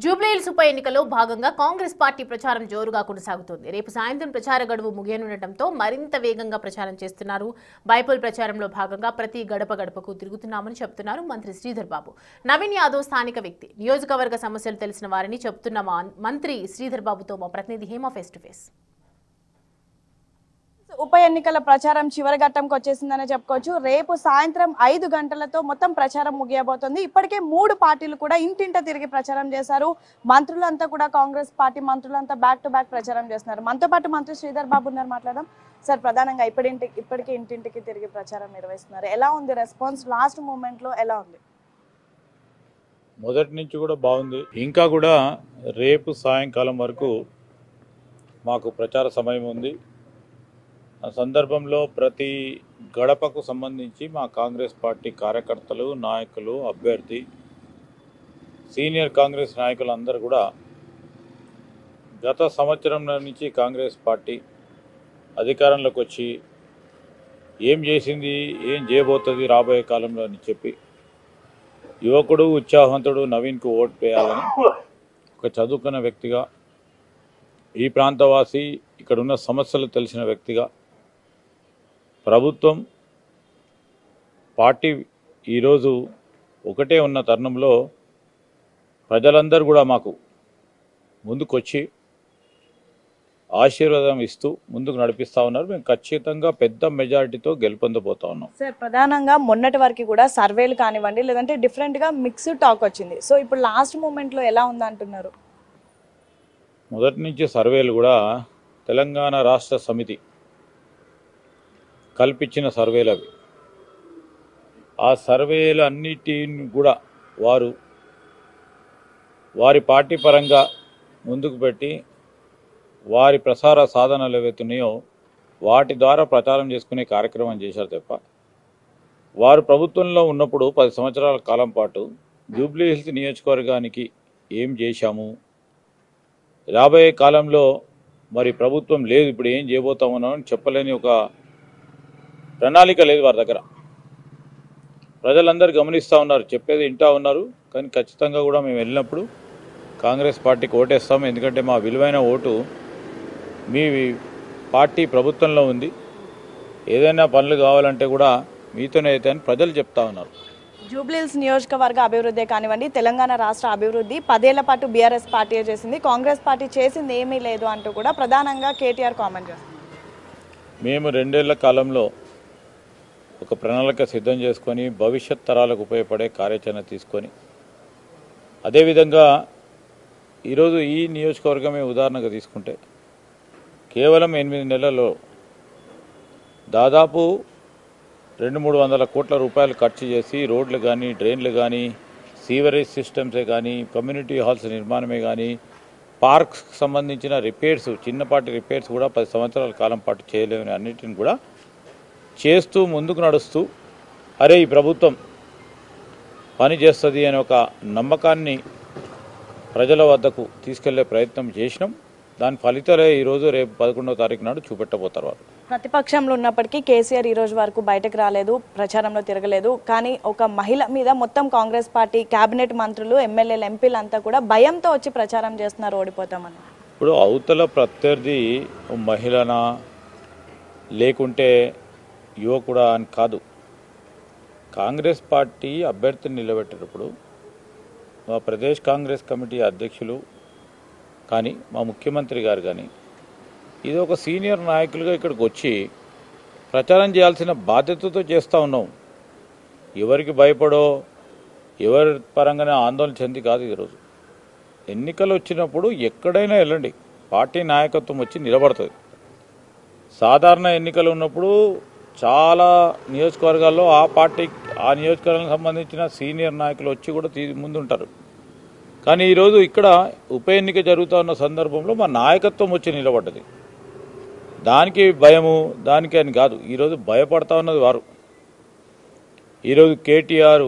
జూబ్లీహిల్స్ ఉప ఎన్నికలో భాగంగా కాంగ్రెస్ పార్టీ ప్రచారం జోరుగా కొనసాగుతోంది. రేపు సాయంత్రం ప్రచార గడువు ముగియనుండటంతో మరింత వేగంగా ప్రచారం చేస్తున్నారు. బైపోల్ ప్రచారంలో భాగంగా ప్రతి గడప గడపకు తిరుగుతున్నామని చెప్తున్నారు మంత్రి శ్రీధర్ బాబు. నవీన్ యాదవ్ స్థానిక వ్యక్తి. నియోజకవర్గ సమస్యలు తెలిసిన వారిని చెప్తున్న మంత్రి శ్రీధర్ బాబుతో మా ప్రతినిధి హేమ ఫేస్ టు ఫేస్. ఉప ఎన్నికల ప్రచారం చివరి ఘట్టంకి వచ్చేసిందనే చెప్పుకోవచ్చు. రేపు సాయంత్రం 5 గంటలతో మొత్తం ప్రచారం ముగియబోతోంది. ఇప్పటికే 3 పార్టీలు కూడా ఇంటింట తిరిగి ప్రచారం చేశారు. మంత్రులంతా కూడా కాంగ్రెస్ పార్టీ మంత్రులంతా బ్యాక్ టు బ్యాక్ ప్రచారం చేస్తున్నారు. మనతో పాటు మంత్రి శ్రీధర్ బాబు ఉన్నారు, మాట్లాడడం. సార్, ప్రధానంగా ఇప్పటికే ఇంటింటికి తిరిగి ప్రచారం నిర్వహిస్తున్నారు. ఎలా ఉంది రెస్పాన్స్? లాస్ట్ మూమెంట్ లో ఎలా ఉంది? మొదటి నుంచి కూడా బాగుంది. ఇంకా కూడా రేపు సాయంకాలం వరకు మాకు ప్రచార సమయం ఉంది. ఆ సందర్భంలో ప్రతి గడపకు సంబంధించి మా కాంగ్రెస్ పార్టీ కార్యకర్తలు, నాయకులు, అభ్యర్థి, సీనియర్ కాంగ్రెస్ నాయకులు అందరూ కూడా గత సంవత్సరం నుంచి కాంగ్రెస్ పార్టీ అధికారంలోకి వచ్చి ఏం చేసింది, ఏం చేయబోతుంది రాబోయే కాలంలో అని చెప్పి యువకుడు, ఉత్సాహవంతుడు నవీన్కు ఓటు వేయాలని ఒక చదువుకున్న వ్యక్తిగా, ఈ ప్రాంతవాసి, ఇక్కడ ఉన్న సమస్యలు తెలిసిన వ్యక్తిగా, ప్రభుత్వం పార్టీ ఈరోజు ఒకటే ఉన్న తరుణంలో ప్రజలందరూ కూడా మాకు ముందుకొచ్చి ఆశీర్వాదం ఇస్తూ ముందుకు నడిపిస్తూ ఉన్నారు. మేము ఖచ్చితంగా పెద్ద మెజారిటీతో గెలుపొందబోతా ఉన్నాం. సార్, ప్రధానంగా మొన్నటి వరకు కూడా సర్వేలు కానివ్వండి, లేదంటే డిఫరెంట్గా మిక్స్డ్ టాక్ వచ్చింది. సో ఇప్పుడు లాస్ట్ మూమెంట్లో ఎలా ఉందంటున్నారు? మొదటి నుంచి సర్వేలు కూడా తెలంగాణ రాష్ట్ర సమితి కల్పించిన సర్వేలు అవి. ఆ సర్వేలు అన్నిటిని కూడా వారి పార్టీ పరంగా ముందుకు పెట్టి వారి ప్రసార సాధనాలు ఏవైతున్నాయో వాటి ద్వారా ప్రచారం చేసుకునే కార్యక్రమం చేశారు తప్ప, వారు ప్రభుత్వంలో ఉన్నప్పుడు 10 సంవత్సరాల కాలం పాటు జూబ్లీహిల్స్ నియోజకవర్గానికి ఏం చేశాము, రాబోయే కాలంలో మరి ప్రభుత్వం లేదు, ఇప్పుడు ఏం చేయబోతామని చెప్పలేని ఒక ప్రణాళిక లేదు వారి దగ్గర. ప్రజలందరూ గమనిస్తూ ఉన్నారు, చెప్పేది వింటూ ఉన్నారు. కానీ ఖచ్చితంగా కూడా మేము వెళ్ళినప్పుడు కాంగ్రెస్ పార్టీకి ఓటేస్తాము. ఎందుకంటే మా విలువైన ఓటు మీ పార్టీ ప్రభుత్వంలో ఉంది, ఏదైనా పనులు కావాలంటే కూడా మీతోనే అయితే అని ప్రజలు చెప్తా ఉన్నారు. జూబ్లీహిల్స్ నియోజకవర్గ అభివృద్ధి కానివ్వండి, తెలంగాణ రాష్ట్ర అభివృద్ధి 10 ఏళ్ల పాటు బీఆర్ఎస్ పార్టీ చేసింది, కాంగ్రెస్ పార్టీ చేసింది ఏమీ లేదు అంటూ కూడా ప్రధానంగా కేటీఆర్ కామెంట్ చేస్తున్నారు. మేము 2 ఏళ్ల కాలంలో ఒక ప్రణాళిక సిద్ధం చేసుకొని భవిష్యత్ తరాలకు ఉపయోగపడే కార్యాచరణ తీసుకొని, అదేవిధంగా ఈరోజు ఈ నియోజకవర్గమే ఉదాహరణగా తీసుకుంటే కేవలం 8 నెలల్లో దాదాపు 200-300 కోట్ల రూపాయలు ఖర్చు చేసి రోడ్లు కానీ, డ్రైన్లు కానీ, సీవరేజ్ సిస్టమ్సే కానీ, కమ్యూనిటీ హాల్స్ నిర్మాణమే కానీ, పార్క్స్కి సంబంధించిన రిపేర్స్, చిన్నపాటి రిపేర్స్ కూడా 10 సంవత్సరాల కాలం పాటు చేయలేని అన్నిటిని కూడా చేస్తూ ముందుకు నడుస్తూ, అరే ఈ ప్రభుత్వం పని చేస్తుంది అనే ఒక నమ్మకాన్ని ప్రజల వద్దకు తీసుకెళ్లే ప్రయత్నం చేసినాం. దాని ఫలితాలే ఈరోజు రేపు 11వ తారీఖు నాడు చూపెట్టబోతారు. వారు ప్రతిపక్షంలో ఉన్నప్పటికీ కేసీఆర్ ఈ రోజు వరకు బయటకు రాలేదు, ప్రచారంలో తిరగలేదు. కానీ ఒక మహిళ మీద మొత్తం కాంగ్రెస్ పార్టీ కేబినెట్ మంత్రులు, ఎమ్మెల్యేలు, ఎంపీలు అంతా కూడా భయంతో వచ్చి ప్రచారం చేస్తున్నారు ఓడిపోతామని. ఇప్పుడు అవతల ప్రత్యర్థి మహిళనా లేకుంటే యువకుడా అని కాదు, కాంగ్రెస్ పార్టీ అభ్యర్థిని నిలబెట్టేటప్పుడు మా ప్రదేశ్ కాంగ్రెస్ కమిటీ అధ్యక్షులు కానీ, మా ముఖ్యమంత్రి గారు కానీ, ఇది ఒక సీనియర్ నాయకులుగా ఇక్కడికి వచ్చి ప్రచారం చేయాల్సిన బాధ్యతతో చేస్తూ ఉన్నాం. ఎవరికి భయపడో, ఎవరి పరంగానే ఆందోళన చెంది కాదు. ఈరోజు ఎన్నికలు వచ్చినప్పుడు ఎక్కడైనా వెళ్ళండి, పార్టీ నాయకత్వం వచ్చి నిలబడుతుంది. సాధారణ ఎన్నికలు ఉన్నప్పుడు చాలా నియోజకవర్గాల్లో ఆ నియోజకవర్గానికి సంబంధించిన సీనియర్ నాయకులు వచ్చి కూడా ముందుంటారు. కానీ ఈరోజు ఇక్కడ ఉప ఎన్నిక జరుగుతూ ఉన్న సందర్భంలో మా నాయకత్వం వచ్చి నిలబడ్డది. దానికి భయము, దానికి అని కాదు. ఈరోజు భయపడతా ఉన్నది వారు. ఈరోజు కేటీఆర్,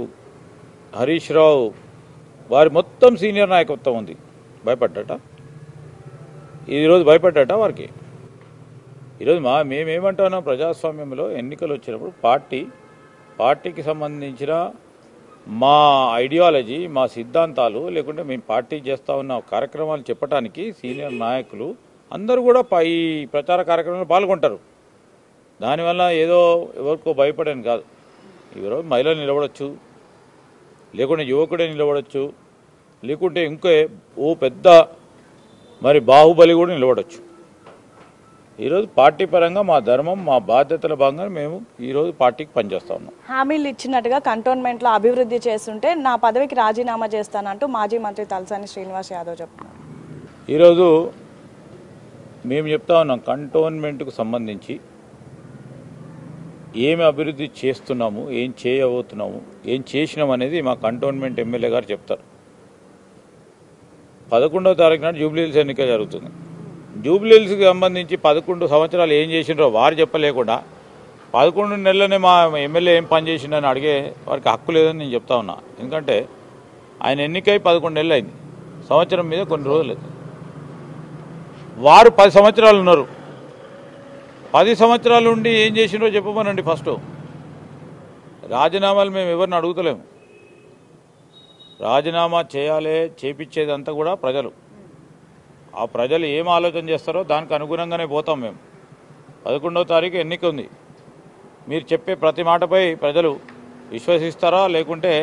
హరీష్ రావు, వారి మొత్తం సీనియర్ నాయకత్వం ఉంది. భయపడ్డట ఈరోజు వారికి. ఈరోజు మేమేమంటున్నాం, ప్రజాస్వామ్యంలో ఎన్నికలు వచ్చినప్పుడు పార్టీకి సంబంధించిన మా ఐడియాలజీ, మా సిద్ధాంతాలు, లేకుంటే మేము పార్టీ చేస్తూ ఉన్న కార్యక్రమాలు చెప్పడానికి సీనియర్ నాయకులు అందరూ కూడా ఈ ప్రచార కార్యక్రమంలో పాల్గొంటారు. దానివల్ల ఏదో ఎవరికో భయపడని కాదు. ఈరోజు మహిళలు నిలబడచ్చు, లేకుంటే యువకుడే నిలబడచ్చు, లేకుంటే ఇంకో పెద్ద మరి బాహుబలి కూడా నిలబడచ్చు. ఈరోజు పార్టీ పరంగా మా ధర్మం, మా బాధ్యతల భాగంగా మేము ఈరోజు పార్టీకి పనిచేస్తా ఉన్నాం. హామీలు ఇచ్చినట్టుగా కంటోన్మెంట్లో అభివృద్ధి చేస్తుంటే నా పదవికి రాజీనామా చేస్తానంటూ మాజీ మంత్రి తలసాని శ్రీనివాస్ యాదవ్ చెప్తున్నారు. ఈరోజు మేము చెప్తా ఉన్నాం, కంటోన్మెంట్కు సంబంధించి ఏమి అభివృద్ధి చేస్తున్నాము, ఏం చేయబోతున్నాము, ఏం చేసినాం అనేది మా కంటోన్మెంట్ ఎమ్మెల్యే గారు చెప్తారు. 11వ తారీఖు నాడు జూబ్లీహిల్స్ ఎన్నిక జరుగుతుంది. జూబ్లీహిల్స్కి సంబంధించి 11 సంవత్సరాలు ఏం చేసినారో వారు చెప్పలేకుండా 11 నెలలనే మా ఎమ్మెల్యే ఏం పని చేసిండని అడిగే వారికి హక్కు లేదని నేను చెప్తా ఉన్నా. ఎందుకంటే ఆయన ఎన్నికై 11 నెలలు అయింది, సంవత్సరం మీద కొన్ని రోజులు. వారు 10 సంవత్సరాలు ఉన్నారు. 10 సంవత్సరాల నుండి ఏం చేసినో చెప్పమనండి. ఫస్ట్ రాజీనామాలు మేము ఎవరిని అడుగుతలేము. రాజీనామా చేయాలి, చేపించేదంతా కూడా ప్రజలు. ఆ ప్రజలు ఏం ఆలోచన చేస్తారో దానికి అనుగుణంగానే పోతాం మేము. 11వ తారీఖు ఎన్నిక ఉంది. మీరు చెప్పే ప్రతి మాటపై ప్రజలు విశ్వసిస్తారా లేకుంటే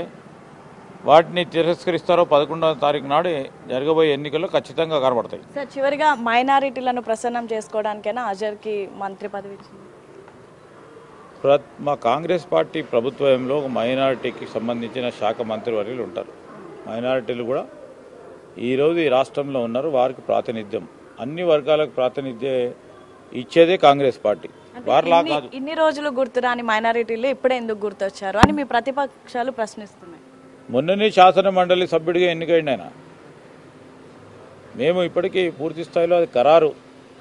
వాటిని తిరస్కరిస్తారో 11వ తారీఖు నాడు జరగబోయే ఎన్నికల్లో ఖచ్చితంగా కనబడతాయి. సార్, చివరిగా మైనారిటీలను ప్రసన్నం చేసుకోవడానికైనా అజర్కి మంత్రి పదవి ఇచ్చింది. మా కాంగ్రెస్ పార్టీ ప్రభుత్వంలో ఒక మైనారిటీకి సంబంధించిన శాఖ మంత్రివర్యులు ఉంటారు. మైనారిటీలు కూడా ఈరోజు ఈ రాష్ట్రంలో ఉన్నారు. వారికి ప్రాతినిధ్యం, అన్ని వర్గాలకు ప్రాతినిధ్యం ఇచ్చేదే కాంగ్రెస్ పార్టీ. వారిలా కాదు. ఇన్ని రోజులు గుర్తురాని మైనారిటీలు ఇప్పుడే ఎందుకు గుర్తొచ్చారు అని మీ ప్రతిపక్షాలు ప్రశ్నిస్తున్నాయి. మొన్ననే శాసన మండలి సభ్యుడిగా ఎన్నికైంది ఆయన. మేము ఇప్పటికీ పూర్తి స్థాయిలో అది ఖరారు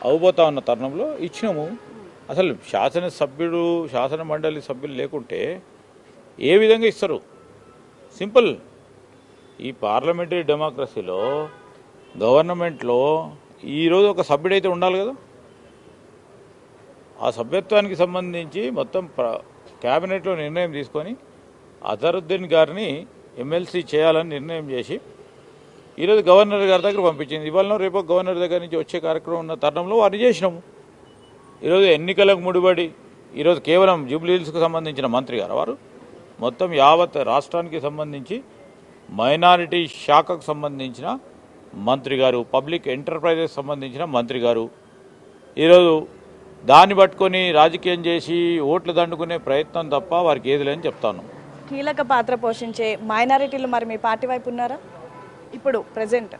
అవబోతా ఉన్న తరుణంలో ఇచ్చినాము. అసలు శాసన మండలి సభ్యులు లేకుంటే ఏ విధంగా ఇస్తారు? సింపుల్. ఈ పార్లమెంటరీ డెమోక్రసీలో, గవర్నమెంట్లో ఈరోజు ఒక సభ్యుడైతే ఉండాలి కదా. ఆ సభ్యత్వానికి సంబంధించి మొత్తం క్యాబినెట్లో నిర్ణయం తీసుకొని అజరుద్దీన్ గారిని ఎమ్మెల్సీ చేయాలని నిర్ణయం చేసి ఈరోజు గవర్నర్ గారి దగ్గర పంపించింది. ఇవాళ రేపు గవర్నర్ దగ్గర నుంచి వచ్చే కార్యక్రమం ఉన్న తరుణంలో వారిని చేసినాము. ఈరోజు ఎన్నికలకు ముడిపడి ఈరోజు కేవలం జూబ్లీహిల్స్కు సంబంధించిన మంత్రి గారు వారు మొత్తం యావత్ రాష్ట్రానికి సంబంధించి మైనారిటీ శాఖకు సంబంధించిన మంత్రి గారు, పబ్లిక్ ఎంటర్ప్రైజెస్ సంబంధించిన మంత్రి గారు ఈరోజు దాన్ని పట్టుకొని రాజకీయం చేసి ఓట్లు దండుకునే ప్రయత్నం తప్ప వారికి ఏది లేని చెప్తాను. కీలక పాత్ర పోషించే మైనారిటీలు మరి మీ పార్టీ వైపు ఉన్నారా? ఇప్పుడు ప్రెసెంట్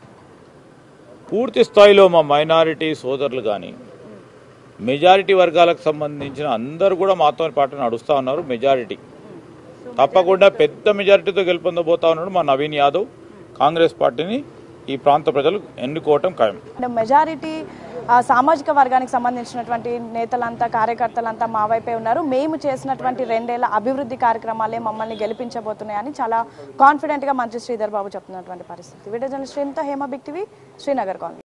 పూర్తి స్థాయిలో మా మైనారిటీ సోదరులు కానీ మెజారిటీ వర్గాలకు సంబంధించిన అందరూ కూడా మాతో పాటు నడుస్తూ ఉన్నారు. మెజారిటీ తప్పకుండా పెద్ద మెజారిటీతో గెలుపొందబోతా ఉన్నాడు మా నవీన్ యాదవ్. కాంగ్రెస్ పార్టీని ఈ ప్రాంత ప్రజలు ఎన్నుకోవటం ఖాయం. మెజారిటీ సామాజిక వర్గానికి సంబంధించినటువంటి నేతలంతా, కార్యకర్తలంతా మా వైపే ఉన్నారు. మేము చేసినటువంటి 2 ఏళ్ల అభివృద్ధి కార్యక్రమాలే మమ్మల్ని గెలిపించబోతున్నాయని చాలా కాన్ఫిడెంట్గా మంత్రి శ్రీధర్ బాబు చెప్తున్నటువంటి పరిస్థితి. Video journalist Hema, big TV, Srinagar colony.